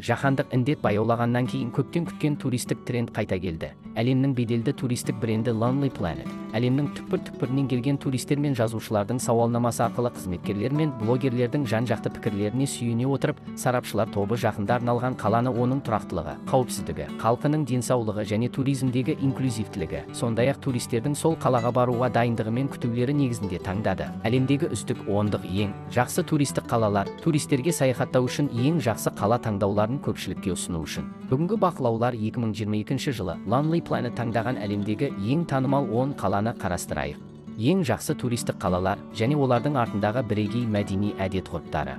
Жаһандық індет баяулағаннан кейін көптен күткен туристік тренд қайта келді. Әлемнің беделді туристік бренді Lonely Planet әлемнің түкпір-түкпірінен келген туристер мен жазушылардың сауалнамасы арқылы қызметкерлер мен блогерлердің жан-жақты пікірлеріне сүйене отырып, сарапшылар тобы жақында арналған қаланы оның тұрақтылығы, қауіпсіздігі, халқының денсаулығы және туризмдегі инклюзивтілігі, сондай-ақ туристердің сол қалаға баруға дайындығы мен күтулері негізінде таңдады. Әлемдегі үздік 10 ең жақсы туристік қалалар, туристерге саяхаттау үшін ең жақсы қала таңдауларын көпшілікке ұсыну үшін. Бүгінгі бақылаулар 2022 жылы Lonely Planet таңдаған әлемдегі ең танымал 10 қаланы қарастырайық. Ең жақсы туристік қалалар және олардың артындағы бірегей мәдени әдет-ғұрыптары.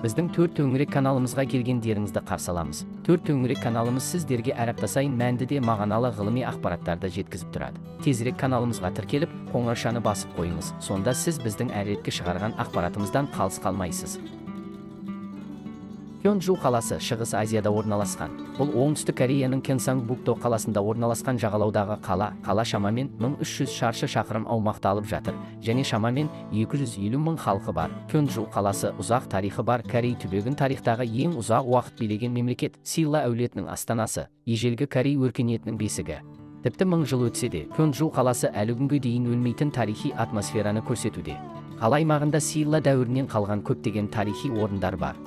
Біздің 4 төңірек каналымызға келгендеріңізді қарсы аламыз. 4 төңірек каналымыз сіздерге әр апта сайын мәнді де мағыналы ғылыми ақпараттарды жеткізіп тұрады. Тезірек каналымызға тіркеліп, қоңыраушаны басып қойыңыз. Сонда сіз біздің әр ретке шығарған ақпаратымыздан қалыс қалмайсыз. Кёнджу қаласы Шығыс Азияда орналасқан. Бұл оңтүстік Кореяның Кёнсангбукдо қаласында орналасқан жағалаудағы қала. Қала шамамен 1300 шаршы шақырым аумақты алып жатыр және шамамен 250 мың халқы бар. Кёнджу қаласы ұзақ тарихы бар. Корей түбегін тарихтағы ең ұзақ уақыт билеген мемлекет. Силла әулетінің астанасы, ежелгі Корей өркениетінің бесігі. Тіпті 1000 жыл өтсе де, Кёнджу қаласы әлі күнге дейін өлмейтін тарихи атмосфераны көрсетуде. Қала аймағында Силла дәуірінен қалған көптеген тарихи орындар бар.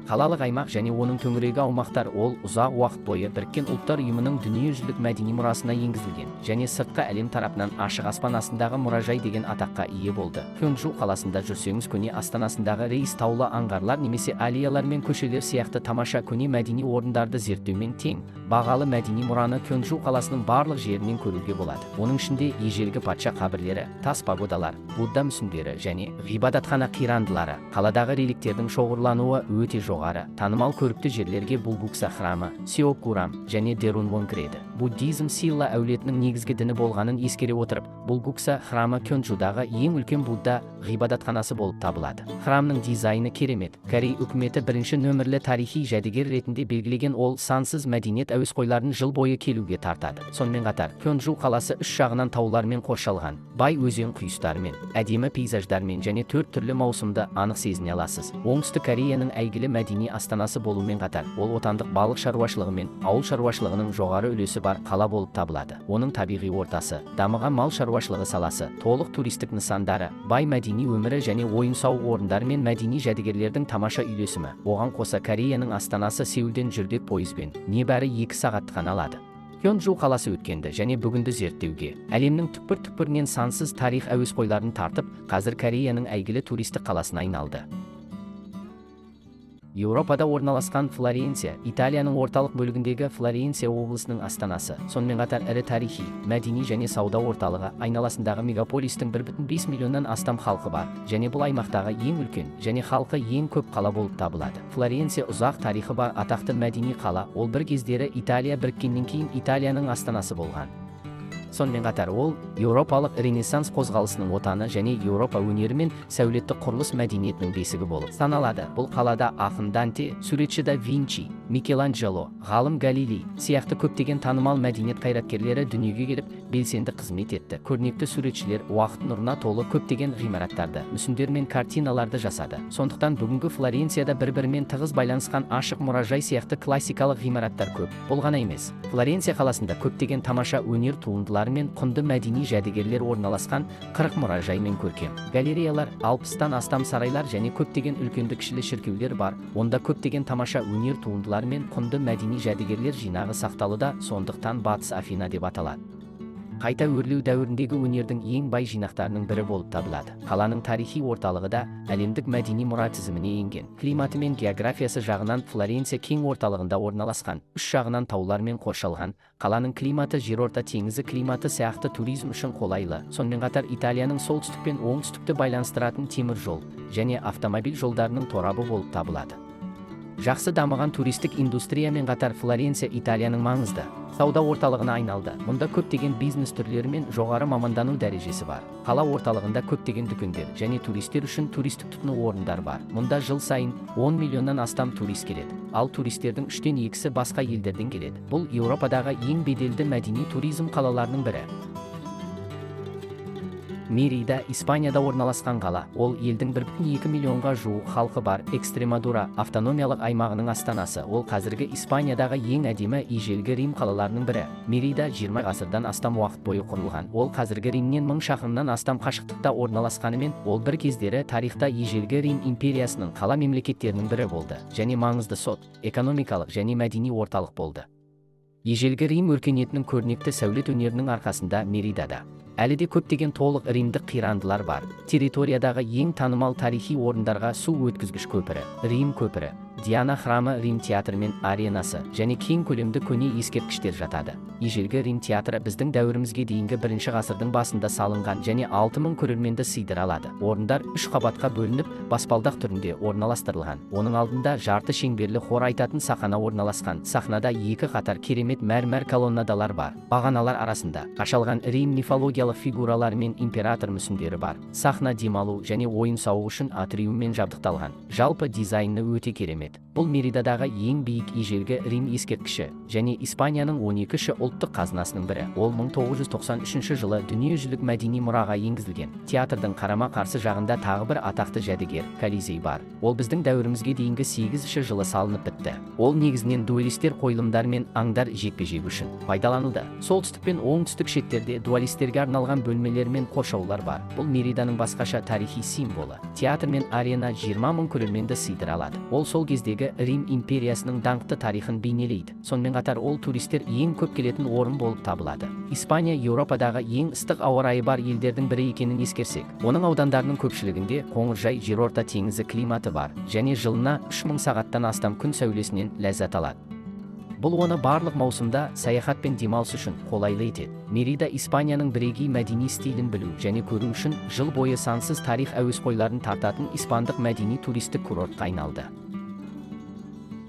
Қалалық аймақ және оның төңірегі аумақтар ол ұзақ уақыт бойы Біріккен Ұлттар ұйымының дүниежүзілік мәдени мұрасына енгізілген және сыртқы әлем тарапынан ашық аспан астындағы мұражай деген атаққа ие болды. Кёнджу қаласында жүрсеңіз көне астанасындағы рейс таулы аңғарлар немесе аллеялар мен көшелер сияқты тамаша көне мәдени орындарды зерттеумен тең бағалы мәдени мұраны Кёнджу қаласының барлық жерінен көруге болады. Оның ішінде ежелгі патша қабірлері, тас пагодалар, Будда мүсіндері және ғибадатхана қирандылары, қаладағы реликтердің шоғырлануы өте жоғары. Танымал көрікті жерлерге Булгукса храмы, Сеокгурам және Дерунвон кіреді. Буддизм Силла әулетінің негізгі діні болғанын ескере отырып, Булгукса храмы Кёнджудағы ең үлкен Будда ғибадатханасы болып табылады. Храмның дизайны керемет. Корей үкіметі бірінші нөмірлі тарихи жәдігер ретінде белгілеген, ол сансыз мәдениет әуесқойларын жыл бойы келуге тартады. Сонымен қатар, Кёнджу қаласы үш жағынан таулармен қоршалған, бай өзен құйыстарымен, әдемі пейзаждармен және 4 түрлі маусымды анық сезіне аласыз. Оңтүстік Кореяның әйгілі мәдени астанасы болумен қатар, ол отандық балық шаруашылығы мен ауыл шаруашылығының жоғары үлесі бар қала болып табылады. Оның табиғи ортасы, дамыған мал шаруашылығы саласы, толық туристік нысандары, бай мәдени өмірі және ойын-сауық орындары мен мәдени жәдігерлердің тамаша үйлесімі. Оған қоса Кореяның астанасы Сеулден жүрдек пойызбен небәрі 2 сағат қана алады. Кёнджу қаласы өткенді және бүгінді зерттеуге, әлемнің түкпір-түкпірінен сансыз тарих әуесқойларын тартып, қазір Кореяның әйгілі туристік қаласына айналды. Еуропада орналасқан Флоренция, Италияның орталық бөлігіндегі Флоренция облысының астанасы. Сонымен қатар ірі тарихи, мәдени және сауда орталығы, айналасындағы мегаполистің 1,5 миллионнан астам халқы бар және бұл аймақтағы ең үлкен және халқы ең көп қала болып табылады. Флоренция ұзақ тарихы бар атақты мәдени қала. Ол бір кездері Италия біріккеннен кейін Италияның астанасы болған. Сонымен қатар ол еуропалық ренессанс қозғалысының отаны және Еуропа өнері мен сәулетті құрылыс мәдениетінің бесігі болып саналады. Бұл қалада ақын Данте, суретші да Винчи, Микеланджело, ғалым Галилей сияқты көптеген танымал мәдениет қайраткерлері дүниеге келіп, белсенді қызмет етті. Көрнекті суретшілер уақыт нұрына толы көптеген ғимараттарды, мүсіндер мен картиналарды жасады. Сондықтан бүгінгі Флоренцияда бір-бірімен тығыз байланысқан ашық мұражай сияқты классикалық ғимараттар көп. Бұл ғана емес, Флоренция қаласында көптеген тамаша өнер туындылары мен құнды мәдени жәдігерлер орналасқан 40 мұражай мен көркем галереялар, 60-тан астам сарайлар және көптеген үлкенді-кішілі шіркеулер бар. Онда көптеген тамаша өнер туындылары мен құнды мәдени жәдігерлер жинағы сақталуда, сондықтан Батыс Афина деп аталады. Қайта өрлеу дәуіріндегі өнердің ең бай жинақтарының бірі болып табылады. Қаланың тарихи орталығы да әлемдік мәдени мұра тізіміне енген. Климаты мен географиясы жағынан Флоренция кең орталығында орналасқан, үш жағынан таулармен қоршалған. Қаланың климаты жерорта теңізі климаты сияқты туризм үшін қолайлы. Сонымен қатар Италияның солтүстік пен оңтүстікті байланыстыратын темір жол және автомобиль жолдарының торабы болып табылады. Жақсы дамыған туристік индустриямен қатар Флоренция Италияның маңызды сауда орталығына айналды. Мұнда көптеген бизнес түрлері мен жоғары мамандану дәрежесі бар. Қала орталығында көптеген дүкендер және туристер үшін туристік тұтыну орындар бар. Мұнда жыл сайын 10 миллионнан астам турист келеді. Ал туристердің 3-тен 2-сі басқа елдерден келеді. Бұл Еуропадағы ең беделді мәдени туризм қалаларының бірі. Мерида Испанияда орналасқан қала. Ол елдің 1,2 миллионға жуық халқы бар Экстремадура автономиялық аймағының астанасы. Ол қазіргі Испаниядағы ең әдемі ежелгі Рим қалаларының бірі. Мерида 20 ғасырдан астам уақыт бойы құрылған. Ол қазіргі Римнен 1000 шақырымнан астам қашықтықта орналасқанымен, ол бір кездері тарихта ежелгі Рим империясының қала мемлекеттерінің бірі болды және маңызды сот, экономикалық және мәдени орталық болды. Ежелгі Рим өркениетінің көрнекті сәулет өнерінің арқасында Меридада әлі де көптеген толық римдік қирандылар бар. Территориядағы ең танымал тарихи орындарға су өткізгіш көпірі, Рим көпірі, Диана храмы, Рим театры мен аренасы және кең көлемді көне ескерткіштер жатады. Ежелгі Рим театры біздің дәуірімізге дейінгі 1 ғасырдың басында салынған және 6000 көрерменді сыйдыра алады. Орындар 3 қабатқа бөлініп, баспалдақ түрінде орналастырылған. Оның алдында жарты шеңберлі хор айтатын сахна орналасқан. Сахнада 2 қатар керемет мәрмәр колоннадалар бар. Бағаналар арасында қашалған Рим мифологиялық фигуралар мен император мүсіндері бар. Сахна демалу және ойын-сауық үшін атриуммен жабдықталған. Жалпы дизайны өте керемет. Бұл Меридадағы ең биік ежелгі Рим ескерткіші және Испанияның 12-ші ұлттық қазынасының бірі. Ол 1993 жылы дүниежүзілік мәдени мұраға енгізілген. Театрдың қарама-қарсы жағында тағы бір атақты жәдігер, Колизей бар. Ол біздің дәуірімізге дейінгі 8-ші жылы салынып бітті. Ол негізінен дуэлистер қойылымдар мен аңдар жекпе-жек үшін пайдаланылды. Солтүстік пен оңтүстік шеттерде дуалистерге арналған бөлмелер мен қоршаулар бар. Бұл Мериданың басқаша тарихи символы. Театр мен арена 20 000 көрерменді сыйдыра алады. Ол сол кездегі Рим империясының даңқты тарихын бейнелейді. Сонымен қатар ол туристер ең көп келетін орын болып табылады. Испания Еуропадағы ең ыстық ауа райы бар елдердің бірі екенін ескерсек, оның аудандарының көпшілігінде қоңыржай жерорта теңізі климаты бар және жылына 3000 сағаттан астам күн сәулесінен ләззат алады. Бұл оны барлық маусымда саяхат пен демалыс үшін қолайлы етеді. Мерида Испанияның бірегей мәдени стилін білу және көру үшін жыл бойы сансыз тарих әуесқойларын тартатын испандық мәдени туристік курортқа айналды.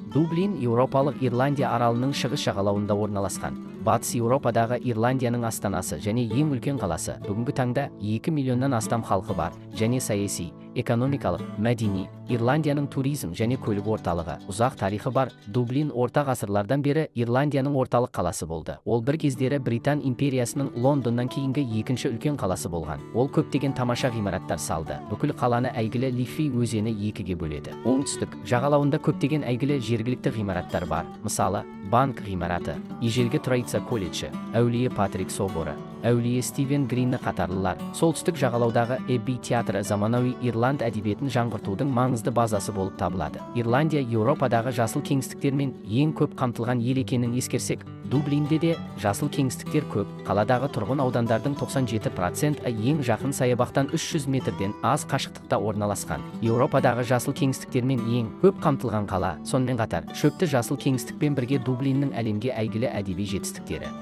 Дублин Еуропалық Ирландия аралының шығыс жағалауында орналасқан. Батыс Еуропадағы Ирландияның астанасы және ең үлкен қаласы. Бүгінгі таңда 2 миллионнан астам халқы бар және саяси, экономикалық, мәдени, Ирландияның туризм және көлік орталығы. Ұзақ тарихы бар. Дублин орта ғасырлардан бері Ирландияның орталық қаласы болды. Ол бір кездері Британ империясының Лондоннан кейінгі екінші үлкен қаласы болған. Ол көптеген тамаша ғимараттар салды. Бүкіл қаланы әйгілі Лифи өзені екіге бөледі. Оңтүстік жағалауында көптеген әйгілі жергілікті ғимараттар бар. Мысалы, банк ғимараты, ежелгі Троица колледжі, Әулие Патрик соборы, Әулие Стивен Грины қатарлылар. Солтүстік жағалаудағы Эбби театры заманауи Ирланд әдебиетін жаңғыртудың маңызды базасы болып табылады. Ирландия Еуропадағы жасыл кеңістіктермен ең көп қамтылған ел екенін ескерсек, Дублинде де жасыл кеңістіктер көп. Қаладағы тұрғын аудандардың 97% ең жақын саябақтан 300 метрден аз қашықтықта орналасқан. Еуропадағы жасыл кеңістіктермен ең көп қамтылған қала. Сонымен қатар, шөпті жасыл кеңістікпен бірге Дублиннің әлемге әйгілі әдеби жетістіктері.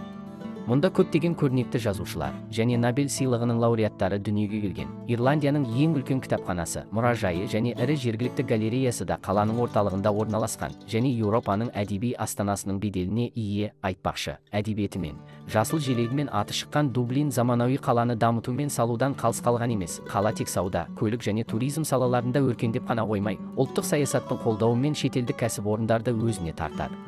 Мұнда көптеген көрнекті жазушылар және Нобель сыйлығының лауреаттары дүниеге келген. Ирландияның ең үлкен кітапханасы, мұражайы және ірі жергілікті галереясы да қаланың орталығында орналасқан және Еуропаның әдеби астанасының беделіне ие. Айтпақшы, әдебиетімен, жасыл желегімен аты шыққан Дублин заманауи қаланы дамыту мен салудан қалыс қалған емес. Қала тек сауда, көлік және туризм салаларында өркендеп қана қоймай, ұлттық саясаттың қолдауымен шетелдік кәсіпорындарды өзіне тартады.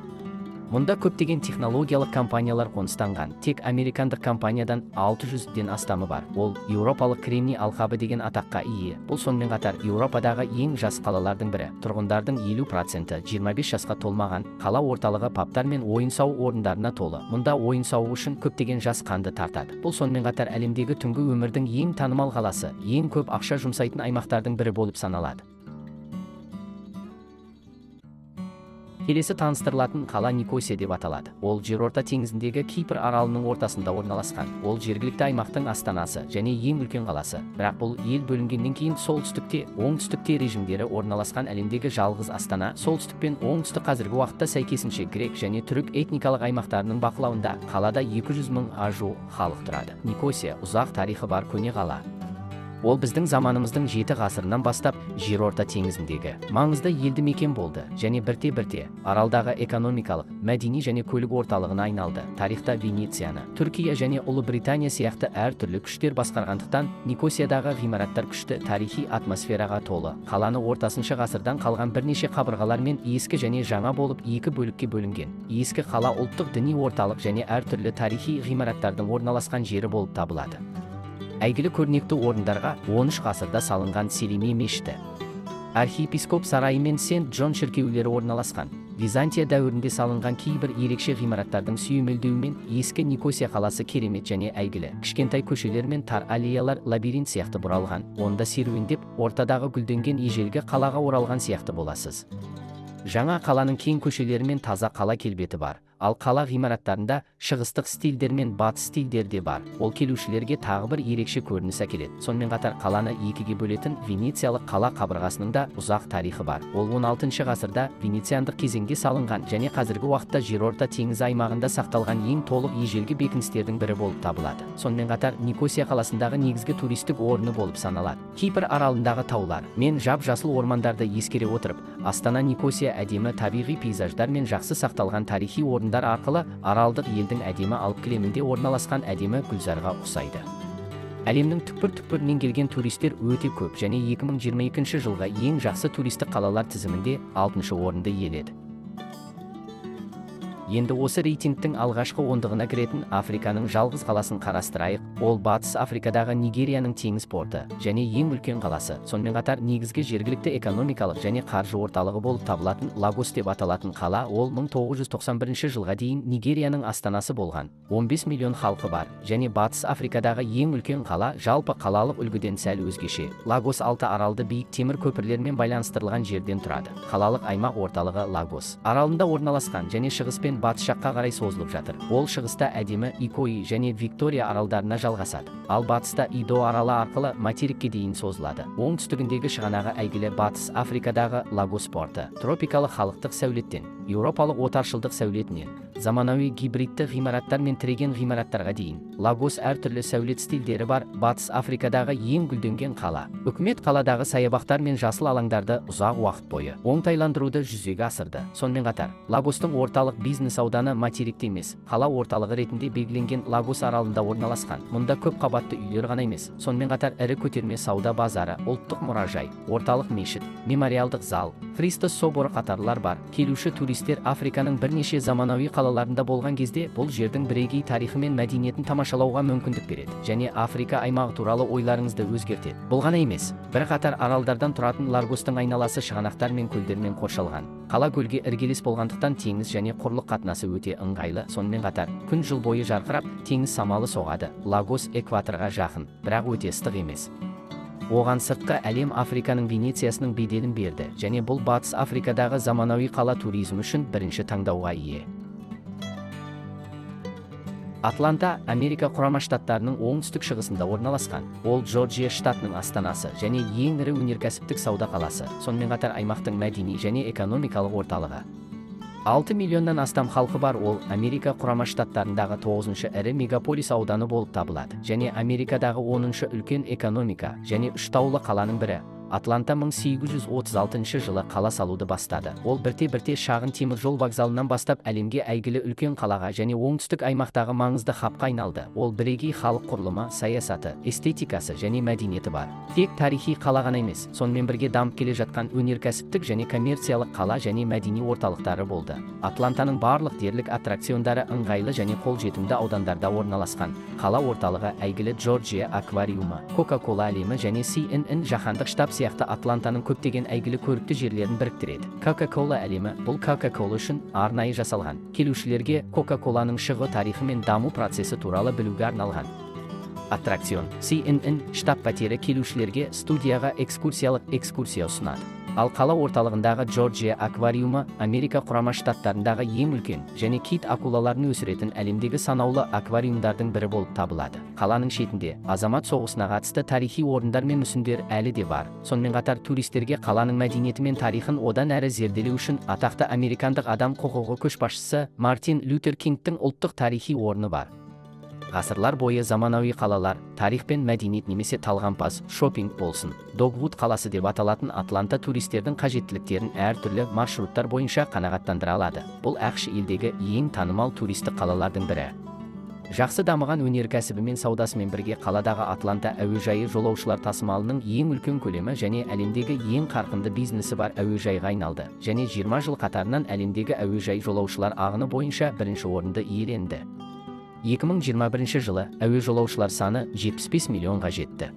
Мұнда көптеген технологиялық компаниялар қоныстанған. Тек американдық компаниядан 600-ден астамы бар. Ол Еуропалық Кремний алқабы деген атаққа ие. Бұл сонымен қатар Еуропадағы ең жас қалалардың бірі. Тұрғындардың 50% 25 жасқа толмаған. Қала орталығы пабтар мен ойын-сауық орындарына толы. Мұнда ойын-сауық үшін көптеген жас қанды тартады. Бұл сонымен қатар әлемдегі түнгі өмірдің ең танымал қаласы, ең көп ақша жұмсайтын аймақтардың бірі болып саналады. Келесі таныстырылатын қала Никосия деп аталады. Ол жерорта теңізіндегі Кипр аралының ортасында орналасқан. Ол жергілікті аймақтың астанасы және ең үлкен қаласы. Бірақ бұл ел бөлінгеннен кейін солтүстікте, оңтүстікте режимдері орналасқан әлемдегі жалғыз астана. Солтүстік пен оңтүстік қазіргі уақытта сәйкесінше грек және түрік этникалық аймақтарының бақылауында. Қалада 200 000 жуық халық тұрады. Никосия ұзақ тарихы бар көне қала. Ол біздің заманымыздың 7 ғасырынан бастап жерорта теңізіндегі маңызды елді мекен болды және бірте-бірте аралдағы экономикалық, мәдени және көлік орталығына айналды. Тарихта Венецияны, Түркия және Ұлыбритания сияқты әртүрлі күштер басқарғандықтан, Никосиядағы ғимараттар күшті тарихи атмосфераға толы. Қаланы ортасыншы ғасырдан қалған бірнеше қабырғалар мен ескі және жаңа болып 2 бөлікке бөлінген. Ескі қала ұлттық діни орталық және әртүрлі тарихи ғимараттардың орналасқан жері болып табылады. Әйгілі көрнекті орындарға 13 ғасырда салынған Селимей мешіті, архиепископ сарайы мен Сент-Джон шіркеулері орналасқан. Византия дәуірінде салынған кейбір ерекше ғимараттардың сүйемелдеуімен ескі Никосия қаласы керемет және әйгілі. Кішкентай көшелер мен тар аллеялар лабиринт сияқты бұралған. Онда серуендеп, ортадағы гүлденген ежелгі қалаға оралған сияқты боласыз. Жаңа қаланың кең көшелері мен таза қала келбеті бар. Ал қала ғимараттарында шығыстық стильдер мен батыс стильдер де бар. Ол келушілерге тағы бір ерекше көрініс әкеледі. Сонымен қатар қаланы екіге бөлетін Венециялық қала қабырғасының да ұзақ тарихы бар. Ол 16 ғасырда венециандық кезеңде салынған және қазіргі уақытта жерорта теңізі аймағында сақталған ең толық ежелгі бекіністердің бірі болып табылады. Сонымен қатар Никосия қаласындағы негізгі туристік орны болып саналады. Кипр аралындағы таулар мен жап-жасыл ормандарды ескере отырып, Астана Никосия әдемі табиғи пейзаждар мен жақсы сақталған тарихи орындар арқылы аралдық елдің әдемі алып кілемінде орналасқан әдемі гүлзарға ұқсайды. Әлемнің түкпір-түкпірінен келген туристер өте көп және 2022 жылға ең жақсы туристік қалалар тізімінде 6-шы орынды иеледі. Енді осы рейтингтің алғашқы ондығына кіретін Африканың жалғыз қаласын қарастырайық. Ол Батыс Африкадағы Нигерияның теңіз порты және ең үлкен қаласы. Сонымен қатар негізгі жергілікті экономикалық және қаржы орталығы болып табылатын Лагос деп аталатын қала. Ол 1991 жылға дейін Нигерияның астанасы болған. 15 миллион халқы бар және Батыс Африкадағы ең үлкен қала. Жалпы қалалық үлгіден сәл өзгеше. Лагос 6 аралды биік темір көпірлермен байланыстырылған жерден тұрады. Қалалық аймақ орталығы Лагос аралында орналасқан және шығыс пен батыс жаққа қарай созылып жатыр. Ол шығыста әдемі Икои және Виктория аралдарына жалғасады. Ал батыста Идо аралы арқылы материкке дейін созылады. Оңтүстігіндегі шығанағы әйгілі Батыс Африкадағы Лагос порты тропикалық халықтық сәулеттен, еуропалық отаршылдық сәулетінен, заманауи гибридті ғимараттар мен тіреген ғимараттарға дейін. Лагос әртүрлі сәулет стильдері бар. Батыс Африкадағы ең гүлденген қала. Үкімет қаладағы саябақтар мен жасыл алаңдарды ұзақ уақыт бойы оңтайландыруды жүзеге асырды. Сонымен қатар, Лагостың орталық бизнес ауданы материкте емес, қала орталығы ретінде белгіленген Лагос аралында орналасқан. Мұнда көп қабатты үйлер ғана емес, сонымен қатар ірі көтерме сауда базары, ұлттық мұражай, орталық мешіт, мемориалдық зал, Христос соборы қатарлар бар. Келуші туристер Африканың бірнеше заманауи қалаларында болған кезде бұл жердің бірегей тарихы мен мәдениетін тамашалауға мүмкіндік береді және Африка аймағы туралы ойларыңызды өзгертеді. Бұл ғана емес, бірқатар аралдардан тұратын Лагостың айналасы шығанақтар мен көлдермен қоршалған. Қала көлге іргелес болғандықтан теңіз және құрлық қатынасы өте ыңғайлы. Сонымен қатар, күн жыл бойы жарқырап, теңіз самалы соғады. Лагос экваторға жақын, бірақ өте ыстық емес. Оған сыртқы әлем Африканың Венециясының беделін берді және бұл Батыс Африкадағы заманауи қала туризм үшін бірінші таңдауға ие. Атланта Америка құрама штаттарының оңтүстік шығысында орналасқан. Ол Джорджия штатының астанасы және ең ірі өнеркәсіптік сауда қаласы. Сонымен қатар аймақтың мәдени және экономикалық орталығы. 6 миллионнан астам халқы бар. Ол Америка құрама штаттарындағы 9-шы ірі мегаполис ауданы болып табылады және Америкадағы 10-шы үлкен экономика және үш таулы қаланың бірі. Атланта 1836 жылы қала салуды бастады. Ол бірте-бірте шағын темір жол вокзалынан бастап әлемге әйгілі үлкен қалаға және оңтүстік аймақтағы маңызды хабқа айналды. Ол бірегей халық құрылымы, саясаты, эстетикасы және мәдениеті бар. Тек тарихи қала ғана емес, сонымен бірге дамып келе жатқан өнеркәсіптік және коммерциялық қала және мәдени орталықтары болды. Атлантаның барлық дерлік аттракциондары ыңғайлы және қолжетімді аудандарда орналасқан. Қала орталығы әйгілі Джорджия аквариумы, Coca-Cola әлемі және CNN жаһандық штаб сияқты Атлантаның көптеген әйгілі көрікті жерлерін біріктіреді. Coca-Cola әлемі бұл Coca-Cola үшін арнайы жасалған. Келушілерге Coca-Colaның шығу тарихы мен даму процесі туралы білуге арналған аттракцион. CNN штаб-пәтері келушілерге студияға экскурсия ұсынады. Ал қала орталығындағы Джорджия аквариумы Америка құрама штаттарындағы ең үлкен және кит акулаларын өсіретін әлемдегі санаулы аквариумдардың бірі болып табылады. Қаланың шетінде азамат соғысына қатысты тарихи орындар мен мүсіндер әлі де бар. Сонымен қатар туристерге қаланың мәдениеті мен тарихын одан әрі зерделеу үшін атақты американдық адам құқығы көшбасшысы Мартин Лютер Кингтің ұлттық тарихи орны бар. Ғасырлар бойы заманауи қалалар, тарих пен мәдениет немесе талғампаз шопинг болсын. Догвуд қаласы деп аталатын Атланта туристердің қажеттіліктерін әртүрлі маршруттар бойынша қанағаттандыра алады. Бұл ақш елдегі ең танымал туристік қалалардың бірі. Жақсы дамыған өнеркәсібі мен саудасымен бірге қаладағы Атланта әуежайы жолаушылар тасымалының ең үлкен көлемі және әлемдегі ең қарқынды бизнесі бар әуежайға айналды және 20 жыл қатарынан әлемдегі әуежай жолаушылар ағыны бойынша бірінші орынды иеленді. 2021 жылы әуе жолаушылар саны 75 миллионға жетті.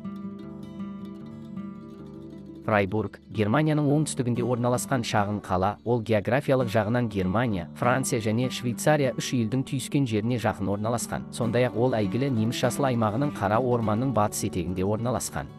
Фрайбург, Германияның оңтүстігінде орналасқан шағын қала, ол географиялық жағынан Германия, Франция және Швейцария үш елдің түйіскен жеріне жақын орналасқан. Сондай-ақ ол әйгілі неміс жасыл аймағының қара орманның батыс етегінде орналасқан.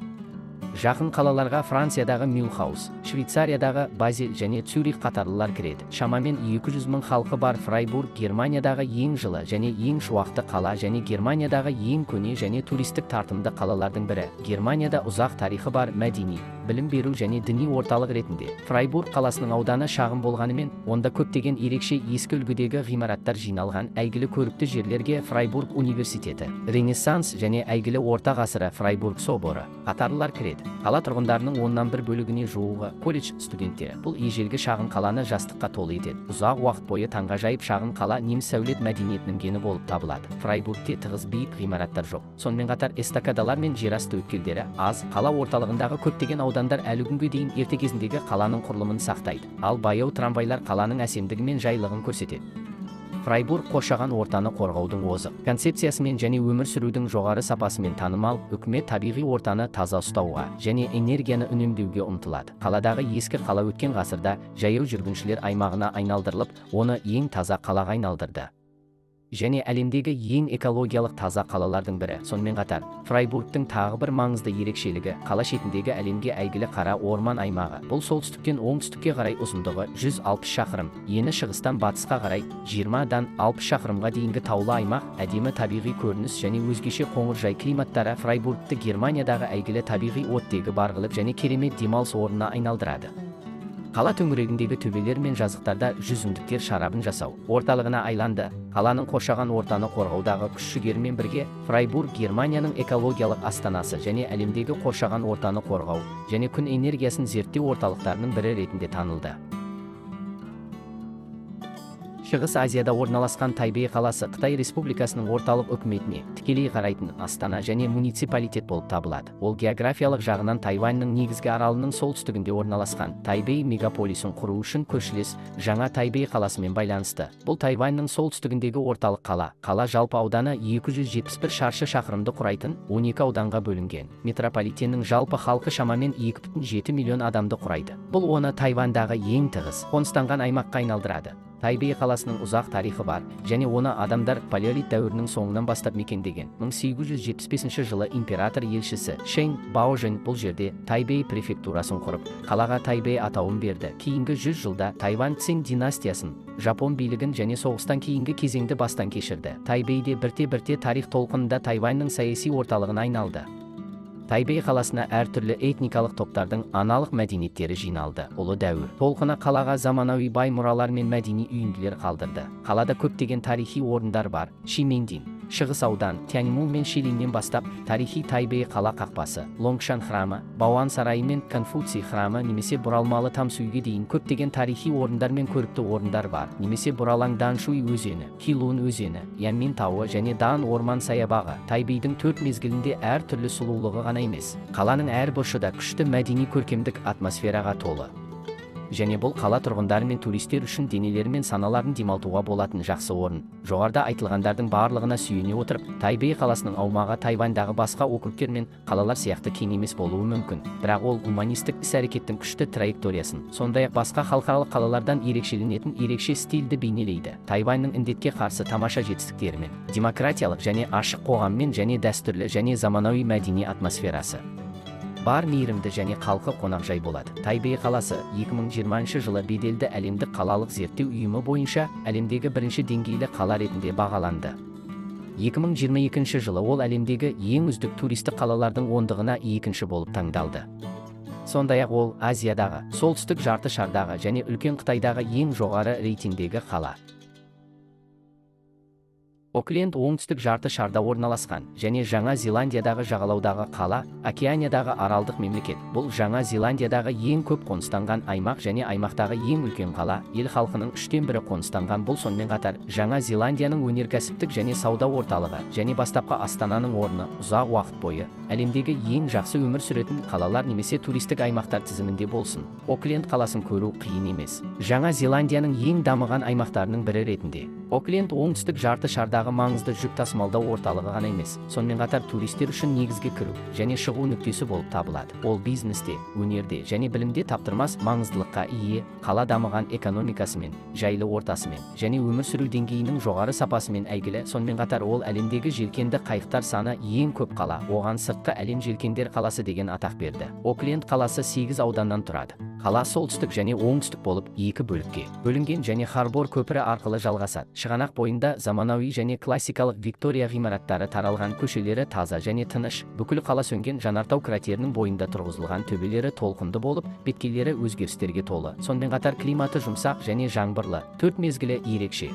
Жақын қалаларға Франциядағы Мюнхгаус, Швейцариядағы Базель және Цюрих қатарлылар кіреді. Шамамен 200 мың халқы бар Фрайбург Германиядағы ең жылы және ең шуақты қала және Германиядағы ең көне және туристік тартымды қалалардың бірі. Германияда ұзақ тарихы бар мәдени, білім беру және діни орталық ретінде. Фрайбург қаласының ауданы шағын болғанымен, онда көптеген ерекше ескі үлгідегі ғимараттар жиналған. Әйгілі көрікті жерлерге Фрайбург университеті, Ренессанс және әйгілі орта ғасыры Фрайбург соборы қатарлылар кіреді. Қала тұрғындарының 1/1 бөлігіне жуығы колледж студенттері. Бұл ежелгі шағын қаланы жастыққа толы етеді. Ұзақ уақыт бойы таңғажайып шағын қала неміс сәулет мәдениетінің гені болып табылады. Фрайбургте тығыз биік ғимараттар жоқ. Сонымен қатар эстакадалар мен жерасты өткелдері аз. Қала орталығындағы көптеген аудандар әлі күнге дейін ерте кезіндегі қаланың құрылымын сақтайды. Ал баяу трамвайлар қаланың әсемдігі мен жайлығын көрсетеді. Фрайбург қоршаған ортаны қорғаудың озық концепциясымен және өмір сүрудің жоғары сапасымен танымал. Үкімет табиғи ортаны таза ұстауға және энергияны үнемдеуге ұмтылады. Қаладағы ескі қала өткен ғасырда жаяу жүргіншілер аймағына айналдырылып, оны ең таза қалаға айналдырды және әлемдегі ең экологиялық таза қалалардың бірі. Сонымен қатар, Фрайбургтың тағы бір маңызды ерекшелігі қала шетіндегі әлемге әйгілі қара орман аймағы. Бұл солтүстіктен оңтүстікке қарай ұзындығы 160 шақырым, ені шығыстан батысқа қарай 20-дан 60 шақырымға дейінгі таулы аймақ, әдемі табиғи көрініс және өзгеше қоңыржай климаттары Фрайбургты Германиядағы әйгілі табиғи оттегі барғылық және керемет демалыс орнына айналдырады. Қала төңірегіндегі төбелер мен жазықтарда жүзімдіктер шарабын жасау орталығына айланды. Қаланың қоршаған ортаны қорғаудағы күш-жігермен бірге Фрайбург Германияның экологиялық астанасы және әлемдегі қоршаған ортаны қорғау және күн энергиясын зерттеу орталықтарының бірі ретінде танылды. Шығыс Азияда орналасқан Тайбэй қаласы Қытай Республикасының орталық үкіметіне тікелей қарайтын астана және муниципалитет болып табылады. Ол географиялық жағынан Тайваньның негізгі аралының солтүстігінде орналасқан. Тайбэй мегаполисін құру үшін көршілес жаңа Тайбэй қаласымен байланысты. Бұл Тайваньның солтүстігіндегі орталық қала. Қала жалпы ауданы 271 шаршы шақырымды құрайтын 12 ауданға бөлінген. Метрополитеннің жалпы халқы шамамен 2,7 миллион адамды құрайды. Бұл оны Тайваньдағы ең тығыз қоныстанған аймаққа айналдырады. Тайбэй қаласының ұзақ тарихы бар және оны адамдар палеолит дәуірінің соңынан бастап мекендеген. 1875 жылы император елшісі Шэнь Баожэн бұл жерде Тайбэй префектурасын құрып, қалаға Тайбэй атауын берді. Кейінгі 100 жылда Тайвань Цин династиясын, Жапон билігін және соғыстан кейінгі кезеңді бастан кешірді. Тайбэйде бірте-бірте тарих толқынында Тайваньның саяси орталығына айналды. Тайбэй қаласына әртүрлі этникалық топтардың аналық мәдениеттері жиналды. Ұлы дәуір толқыны қалаға заманауи бай мұралар мен мәдени үйінділер қалдырды. Қалада көптеген тарихи орындар бар. Шимендин, Шығыс аудан, Тяньму мен Шилиннен бастап, тарихи Тайбэй қала қақпасы, Лонгшан храмы, Бауан сарайы мен Конфуций храмы немесе бұралмалы Тамсуйге дейін көптеген тарихи орындар мен көрікті орындар бар. Немесе бұралаң Даншуй өзені, Хилун өзені, Янмин тауы және Дан орман саябағы. Тайбэйдің 4 мезгілінде әр түрлі сұлулығы ғана емес, қаланың әр бұрышында күшті мәдени көркемдік атмосфераға толы. Және бұл қала тұрғындары мен туристер үшін денелері мен саналарын демалтуға болатын жақсы орын. Жоғарыда айтылғандардың барлығына сүйене отырып, Тайбэй қаласының аумағы Тайваньдағы басқа округтер мен қалалар сияқты кең емес болуы мүмкін. Бірақ ол гуманистік іс-әрекеттің күшті траекториясын, сондай-ақ басқа халықаралық қалалардан ерекшеленетін ерекше стильді бейнелейді. Тайваньның індетке қарсы тамаша жетістіктерімен, демократиялық және ашық қоғаммен және дәстүрлі және заманауи мәдени атмосферасы бар мейірімді және халқы қонақжай болады. Тайбэй қаласы 2020 жылы беделді әлемдік қалалық зерттеу ұйымы бойынша әлемдегі бірінші деңгейлі қала ретінде бағаланды. 2022 жылы ол әлемдегі ең үздік туристік қалалардың ондығына екінші болып таңдалды. Сондай-ақ ол Азиядағы, солтүстік жарты шардағы және үлкен Қытайдағы ең жоғары рейтингдегі қала. Окленд оңтүстік жарты шарда орналасқан және Жаңа Зеландиядағы жағалаудағы қала, Океаниядағы аралдық мемлекет. Бұл Жаңа Зеландиядағы ең көп қоныстанған аймақ және аймақтағы ең үлкен қала. Ел халқының 1/3 қоныстанған. Бұл сонымен қатар Жаңа Зеландияның өнеркәсіптік және сауда орталығы және бастапқы астананың орны. Ұзақ уақыт бойы әлемдегі ең жақсы өмір сүретін қалалар немесе туристік аймақтар тізімінде болсын. Окленд қаласын көру қиын емес. Жаңа Зеландияның ең дамыған аймақтарының бірі ретінде Окленд оңтүстік жарты шардағы маңызды жүк тасымалдау орталығы ғана емес, сонымен қатар туристер үшін негізгі кіру және шығу нүктесі болып табылады. Ол бизнесте, өнерде және білімде таптырмас маңыздылыққа ие, қала дамыған экономикасымен, жайлы ортасымен және өмір сүру деңгейінің жоғары сапасымен әйгілі. Сонымен қатар ол әлемдегі желкенді қайықтар саны ең көп қала. Оған сыртқы әлем желкендер қаласы деген атақ берді. Окленд қаласы 8 ауданнан тұрады. Қала солтүстік және оңтүстік болып екі бөлікке бөлінген және Харбор көпірі арқылы жалғасады. Шығанақ бойында заманауи және классикалық Виктория ғимараттары таралған, көшелері таза және тыныш. Бүкіл қала сөнген жанартау кратерінің бойында тұрғызылған, төбелері толқынды болып, беткейлері өзгерістерге толы. Сонымен қатар климаты жұмсақ және жаңбырлы, 4 мезгілі ерекше.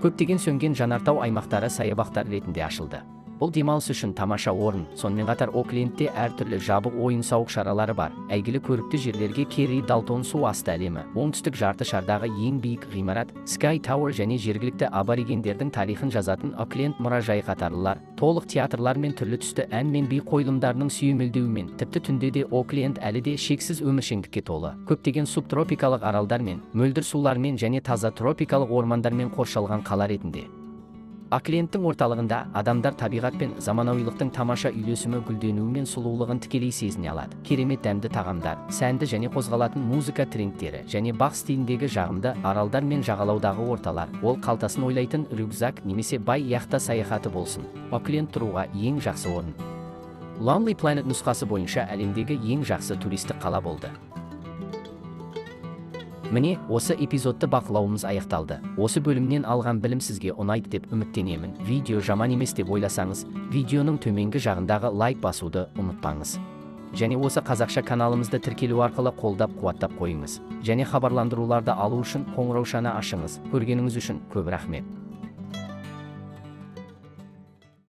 Көптеген сөнген жанартау аймақтары саябақтар ретінде ашылды. Бұл демалыс үшін тамаша орын. Сонымен қатар Оклендте әртүрлі жабық ойын-сауық шаралары бар. Әйгілі көрікті жерлерге Керри Далтон су асты әлемі, оңтүстік жарты шардағы ең биік ғимарат Sky Tower және жергілікті аборигендердің тарихын жазатын Окленд мұражайы қатарлылар, толық театрлар мен түрлі түсті ән мен би қойылымдарының сүйемелдеуімен, тіпті түнде де Окленд әлі де шексіз өміршеңдікке толы. Көптеген субтропикалық аралдармен, мөлдір сулармен және таза тропикалық ормандармен қоршалған қала ретінде. Оклендтің орталығында адамдар табиғат пен заманауилықтың тамаша үйлесімі, гүлденуі мен сұлулығын тікелей сезіне алады. Керемет дәмді тағамдар, сәнді және қозғалатын музыка трендтері және бақ стиліндегі жағымды аралдар мен жағалаудағы орталар. Ол қалтасын ойлайтын рюкзак немесе бай яхта саяхаты болсын. Окленд тұруға ең жақсы орын. Lonely Planet нұсқасы бойынша әлемдегі ең жақсы туристік қала болды. Міне, осы эпизодты бақылауымыз аяқталды. Осы бөлімнен алған білім сізге ұнайды деп үміттенемін. Видео жаман емес деп ойласаңыз, видеоның төменгі жағындағы лайк басуды ұмытпаңыз. Және осы қазақша каналымызды тіркелу арқылы қолдап қуаттап қойыңыз. Және хабарландыруларды алу үшін қоңыраушаны ашыңыз. Көргеніңіз үшін көп рахмет.